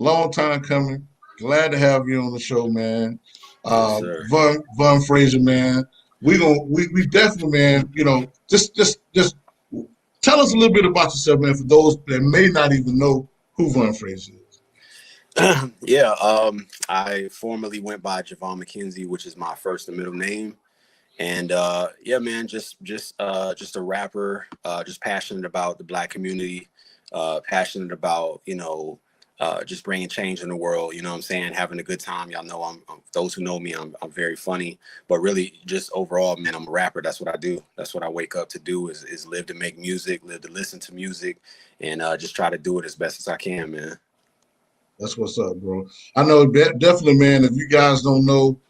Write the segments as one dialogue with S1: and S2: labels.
S1: Long time coming. Glad to have you on the show, man.
S2: Yes, sir.
S1: Von Frazier, man. We definitely, man. Just tell us a little bit about yourself, man. For those that may not even know who Von Frazier is.
S2: Yeah, I formerly went by Javon McKenzie, which is my first and middle name. And yeah, man, just a rapper, just passionate about the Black community, passionate about just bringing change in the world. You know what I'm saying? Having a good time. Y'all know I'm those who know me, I'm very funny, but really just overall, man, I'm a rapper. That's what I do. That's what I wake up to do is live to make music, live to listen to music, and just try to do it as best as I can, man.
S1: That's what's up, bro. I know definitely, man. If you guys don't know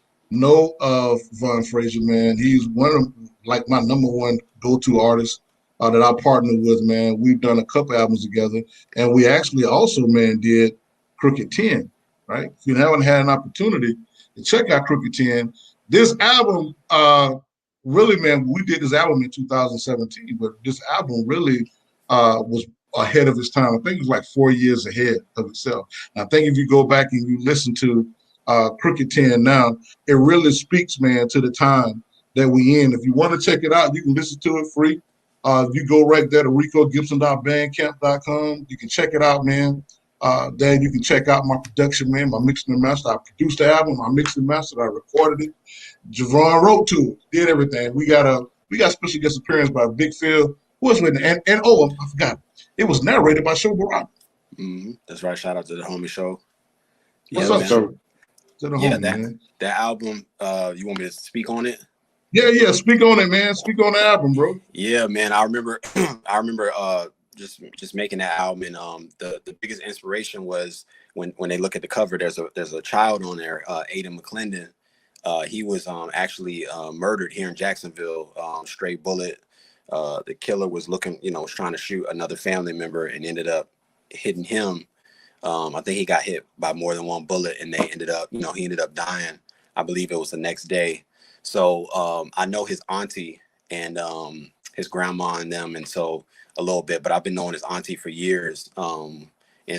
S1: Von Frazier, man, he's one of like my number one go-to artist that I partner with, man. We've done a couple albums together, and we actually also, man, did Crooked 10, right? If you haven't had an opportunity to check out Crooked 10, this album, really, man, we did this album in 2017, but this album really was ahead of its time. I think it was like 4 years ahead of itself. And I think if you go back and you listen to Crooked 10 now, it really speaks, man, to the time that we in. If you want to check it out, you can listen to it free. You go right there to ricogibson.bandcamp.com. You can check it out, man. Then you can check out my production, man, my mixing and master. I produced the album, I mixed and mastered, I recorded it. Javon wrote to it, did everything. We got special guest appearance by Big Phil. Who was with it? And oh, I forgot. It was narrated by Show Barack.
S2: Mm-hmm. That's right. Shout out to the homie show.
S1: What's up, sir? To the homie, man.
S2: That album, you want me to speak on it?
S1: Yeah. Speak on it, man. Speak on the album, bro.
S2: Yeah, man. I remember just making that album, and the biggest inspiration was when they look at the cover, there's a child on there, Aiden McClendon. He was actually murdered here in Jacksonville, straight bullet. The killer was was trying to shoot another family member and ended up hitting him. I think he got hit by more than one bullet, and he ended up dying. I believe it was the next day. So I know his auntie and his grandma and them, and so a little bit, but I've been knowing his auntie for years. And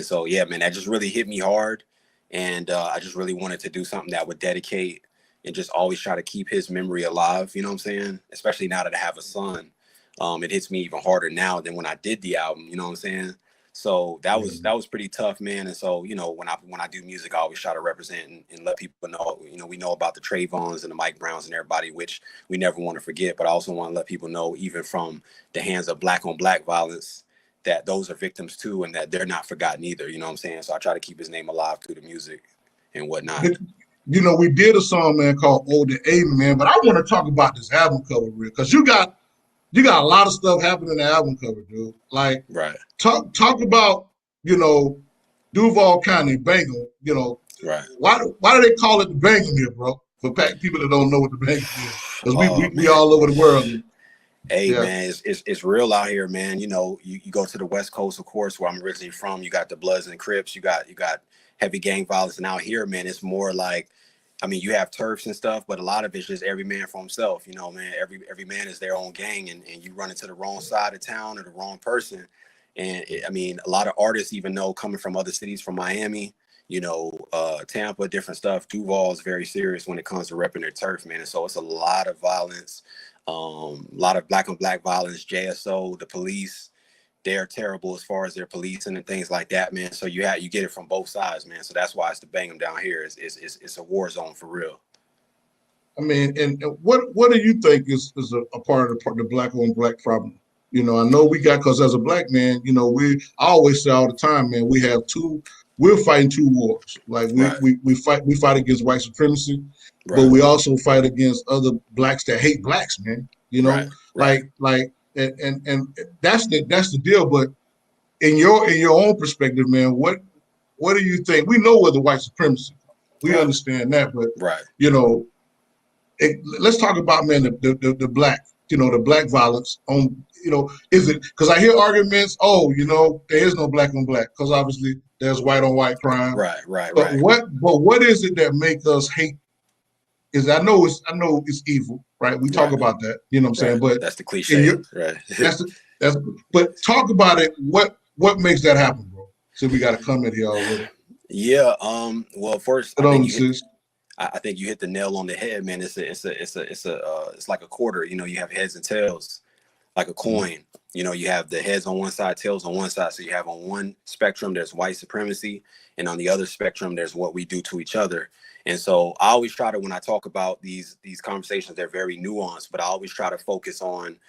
S2: so, yeah, man, that just really hit me hard. And I just really wanted to do something that would dedicate and just always try to keep his memory alive. You know what I'm saying? Especially now that I have a son. It hits me even harder now than when I did the album. You know what I'm saying? So that was pretty tough, man. And so, when I do music, I always try to represent and let people know, we know about the Trayvons and the Mike Browns and everybody, which we never want to forget. But I also want to let people know, even from the hands of Black on Black violence, that those are victims too, and that they're not forgotten either. You know what I'm saying? So I try to keep his name alive through the music and whatnot.
S1: We did a song, man, called Ode to Aiden, man. But I want to talk about this album cover, real, because you got a lot of stuff happening in the album cover, dude. Like,
S2: right.
S1: Talk about, Duval County, Bengal.
S2: Right.
S1: Why do they call it the Bengal here, bro? For people that don't know what the Bengal is, because we all over the world.
S2: Hey, man, it's real out here, man. You go to the West Coast, of course, where I'm originally from. You got the Bloods and Crips. You got heavy gang violence, and out here, man, it's more like, you have turfs and stuff, but a lot of it's just every man for himself. Man, every man is their own gang, and you run into the wrong side of town or the wrong person. And a lot of artists even know, coming from other cities, from Miami, Tampa, different stuff. Duval is very serious when it comes to repping their turf, man. And so it's a lot of violence, a lot of Black on Black violence. JSO, the police, they're terrible as far as their policing and things like that, man. So you get it from both sides, man. So that's why it's the Bangum down here. It's a war zone for real.
S1: And what do you think is a part of the Black on Black problem? I know we got, because as a Black man, I always say all the time, man, we're fighting two wars. Like we fight against white supremacy, but we also fight against other Blacks that hate Blacks, man. Right. And that's the deal. But in your own perspective, man, what do you think? We know where the white supremacy comes. We understand that, but let's talk about, man, the Black, the Black violence on. Is it because I hear arguments? There is no Black on Black, because obviously there's white on white crime.
S2: Right.
S1: But what is it that make us hate? I know it's evil, right? We talk about that, you know what I'm saying? But
S2: that's the cliche, right?
S1: But talk about it. What makes that happen, bro? So we got a comment here already.
S2: Yeah. Well, first,
S1: Get on, sis.
S2: I think you hit the nail on the head, man. It's like a quarter. You know, you have heads and tails, like a
S1: Mhm.
S2: coin. You know, you have the heads on one side, tails on one side. So you have on one spectrum, there's white supremacy, and on the other spectrum, there's what we do to each other. And so I always try to, when I talk about these conversations, they're very nuanced, but I always try to focus on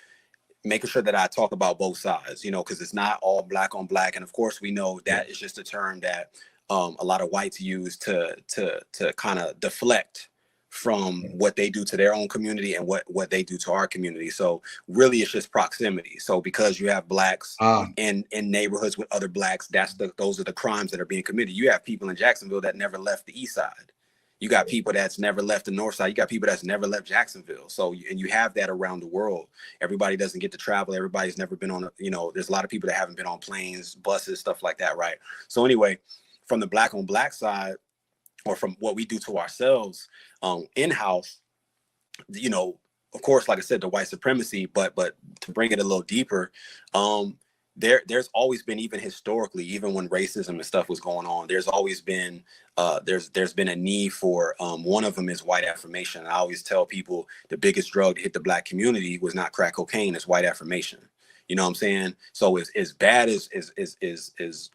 S2: making sure that I talk about both sides, you know, because it's not all black on black. And of course, we know that is just a term that a lot of whites use to kind of deflect from what they do to their own community and what they do to our community. So really, it's just proximity. So because you have blacks
S1: Ah,
S2: in neighborhoods with other blacks, those are the crimes that are being committed. You have people in Jacksonville that never left the east side. You got people that's never left the north side. You got people that's never left Jacksonville. So, and you have that around the world. Everybody doesn't get to travel. Everybody's never been on, you know, there's a lot of people that haven't been on planes, buses, stuff like that, right? So anyway, from the black on black side, or from what we do to ourselves in-house, you know, of course, like I said, the white supremacy, but to bring it a little deeper, there's always been, even historically, even when racism and stuff was going on, there's always been there's been a need for one of them is white affirmation. I always tell people the biggest drug to hit the black community was not crack cocaine, it's white affirmation. You know what I'm saying? So as bad as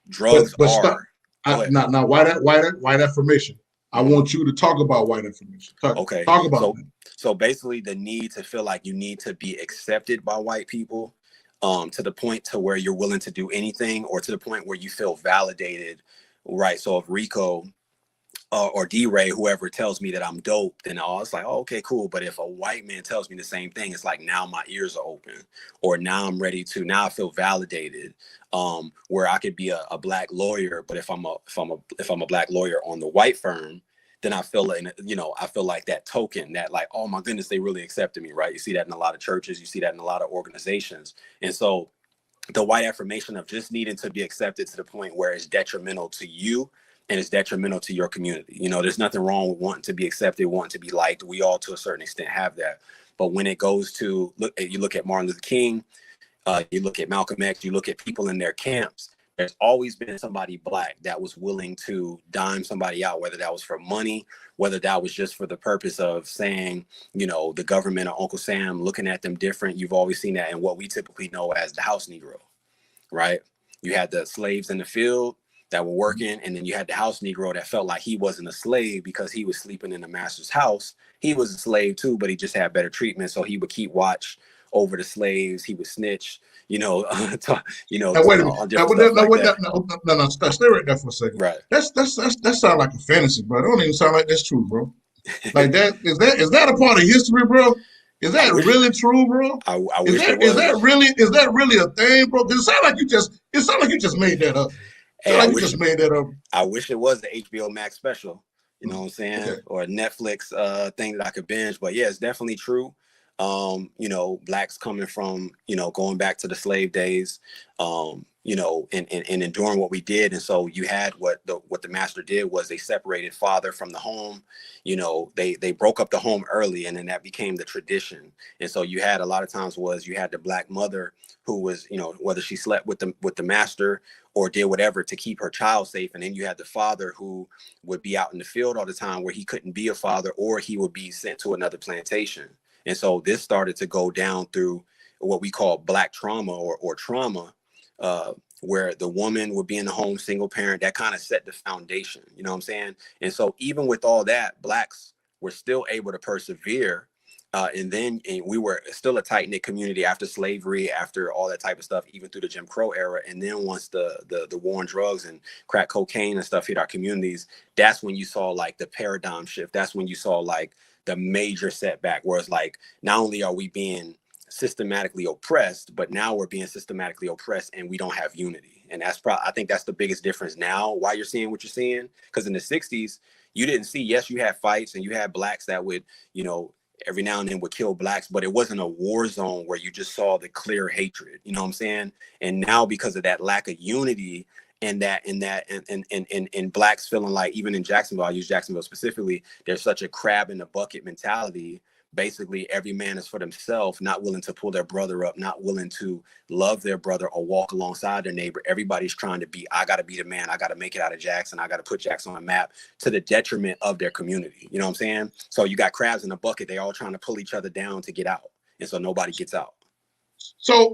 S2: drugs
S1: but stop.
S2: are, go ahead.
S1: Now, white affirmation. I
S2: Mhm.
S1: want you to talk about white affirmation.
S2: Okay.
S1: Talk about that.
S2: So basically the need to feel like you need to be accepted by white people, to the point to where you're willing to do anything, or to the point where you feel validated, right? So if Rico or D-Ray, whoever tells me that I'm dope, then I was like, oh, okay, cool. But if a white man tells me the same thing, it's like now my ears are open, or now I'm ready to, now I feel validated. Where I could be a black lawyer, but if I'm a black lawyer on the white firm, then I feel like, you know, I feel like that token, that like, oh my goodness, they really accepted me, right? You see that in a lot of churches, you see that in a lot of organizations. And so the white affirmation of just needing to be accepted to the point where it's detrimental to you and it's detrimental to your community. You know, there's nothing wrong with wanting to be accepted, wanting to be liked. We all, to a certain extent, have that. But when it goes to you look at Martin Luther King, you look at Malcolm X, you look at people in their camps. There's always been somebody black that was willing to dime somebody out, whether that was for money, whether that was just for the purpose of saying, you know, the government or Uncle Sam looking at them different. You've always seen that in what we typically know as the house Negro, right? You had the slaves in the field that were working, and then you had the house Negro that felt like he wasn't a slave because he was sleeping in the master's house. He was a slave too, but he just had better treatment, so he would keep watch over the slaves. He would snitch, you know,
S1: Now wait a minute.
S2: on different stuff like that.
S1: Stay right there for a second.
S2: Right.
S1: That sound like a fantasy, bro. It don't even sound like that's true, bro. Like that a part of history, bro? Is
S2: I
S1: that
S2: wish
S1: really true, bro?
S2: I
S1: Is
S2: wish it
S1: that is that
S2: was.
S1: really is that really a thing, bro? Because it sounds like you just made that up. It sounds
S2: Hey,
S1: like you just made that up.
S2: I wish it was the HBO Max special, you know what I'm
S1: Okay.
S2: saying? Or a Netflix thing that I could binge. But yeah, it's definitely true. You know, blacks coming from, you know, going back to the slave days, you know, and enduring what we did. And so you had what the master did was they separated father from the home. You know, they broke up the home early, and then that became the tradition. And so you had a lot of times was you had the black mother who was, you know, whether she slept with the master or did whatever to keep her child safe. And then you had the father who would be out in the field all the time, where he couldn't be a father, or he would be sent to another plantation. And so this started to go down through what we call black trauma or trauma, uh, where the woman would be in the home, single parent. That kind of set the foundation, you know what I'm saying? And so even with all that, blacks were still able to persevere. And we were still a tight knit community after slavery, after all that type of stuff, even through the Jim Crow era. And then once the war on drugs and crack cocaine and stuff hit our communities, that's when you saw like the paradigm shift. That's when you saw like the major setback, where it's like, not only are we being systematically oppressed, but now we're being systematically oppressed and we don't have unity. And that's probably, I think that's the biggest difference now, why you're seeing what you're seeing. Because in the 60s, you didn't see, yes, you had fights and you had blacks that would, you know, every now and then would kill blacks, but it wasn't a war zone where you just saw the clear hatred. You know what I'm saying? And now, because of that lack of unity and blacks feeling like, even in Jacksonville, I use Jacksonville specifically, there's such a crab in the bucket mentality basically every man is for themselves, not willing to pull their brother up, not willing to love their brother or walk alongside their neighbor. Everybody's trying to be, I got to be the man. I got to make it out of Jackson. I got to put Jackson on a map, to the detriment of their community. You know what I'm saying? So you got crabs in a bucket. They all trying to pull each other down to get out. And so nobody gets out.
S1: So